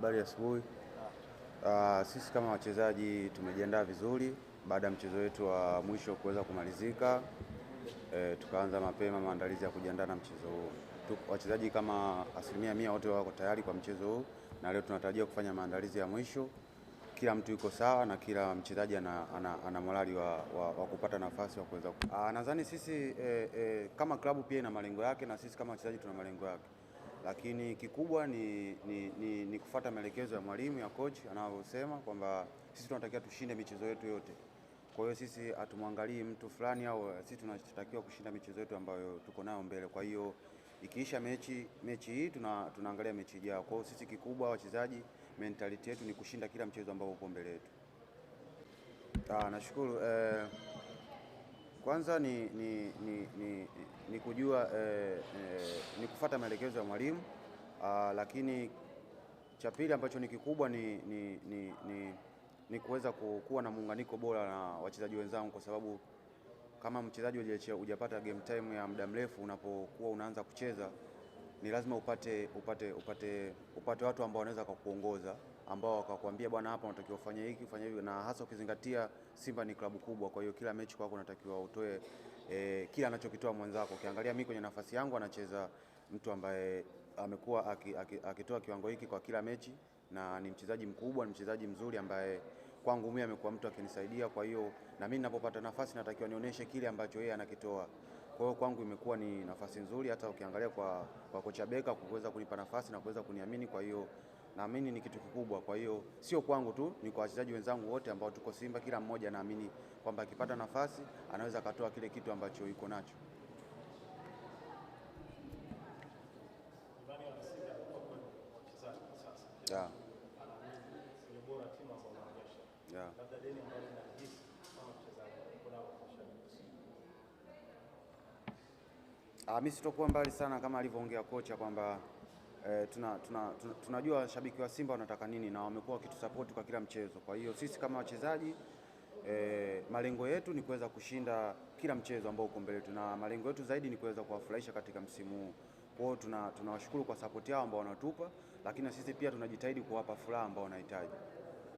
Habari ya asubuhi. Sisi kama wachezaji tumejiandaa vizuri baada ya mchezo wetu wa mwisho kuweza kumalizika. Tukaanza mapema maandalizi ya kujiandaa na mchezo huu. Wachezaji kama 100% wote wako tayari kwa mchezo huu, na leo tunatarajia kufanya maandalizi ya mwisho. Kila mtu yuko sawa na kila mchezaji ana morali wa kupata nafasi wa kuweza. Nadhani sisi kama klabu pia ina malengo yake na sisi kama wachezaji tuna malengo yake, lakini kikubwa ni kufuata maelekezo ya mwalimu, ya coach anavyosema kwamba sisi tunatakiwa tushinde michezo yetu yote. Kwa hiyo sisi hatumwangalii mtu fulani, au sisi tunatakiwa kushinda michezo yetu ambayo tuko nayo mbele. Kwa hiyo ikiisha mechi hii tunaangalia mechi ijayo. Kwa hiyo sisi kikubwa wachezaji, mentality yetu ni kushinda kila mchezo ambao uko mbele yetu. Nashukuru. Kwanza ni kujua ni kufuata maelekezo ya mwalimu, lakini cha pili ambacho ni kikubwa ni kuweza kuwa na muunganiko bora na wachezaji wenzangu, kwa sababu kama mchezaji hujapata game time ya muda mrefu, unapokuwa unaanza kucheza ni lazima upate watu ambao wanaweza kukuongoza, ambao wakakwambia bwana, hapa unatakiwa ufanye hiki, ufanye hivi, na hasa ukizingatia Simba ni klabu kubwa. Kwa hiyo kila mechi kwako unatakiwa utoe kila anachokitoa mwenzako. Ukiangalia mimi kwenye nafasi yangu anacheza mtu ambaye amekuwa akitoa kiwango hiki kwa kila mechi, na ni mchezaji mkubwa, ni mchezaji mzuri ambaye kwangu mimi amekuwa mtu akinisaidia. Kwa hiyo na mimi ninapopata nafasi natakiwa nionyeshe kile ambacho yeye anakitoa. Kwa hiyo kwangu imekuwa ni nafasi nzuri, hata ukiangalia kwa kocha Beka kuweza kunipa nafasi na kuweza kuniamini. Kwa hiyo naamini ni kitu kikubwa. Kwa hiyo sio kwangu tu, ni kwa wachezaji wenzangu wote ambao tuko Simba. Kila mmoja naamini kwamba akipata nafasi anaweza akatoa kile kitu ambacho yuko nacho. Yeah. Yeah. Mimi sitokuwa mbali sana kama alivyoongea kocha kwamba tunajua washabiki wa Simba wanataka nini na wamekuwa wakitusupport kwa kila mchezo. Kwa hiyo sisi kama wachezaji malengo yetu ni kuweza kushinda kila mchezo ambao uko mbele yetu, na malengo yetu zaidi ni kuweza kuwafurahisha katika msimu huu. Kwa hiyo tunawashukuru kwa support yao ambao wanatupa, lakini sisi pia tunajitahidi kuwapa furaha ambao wanahitaji.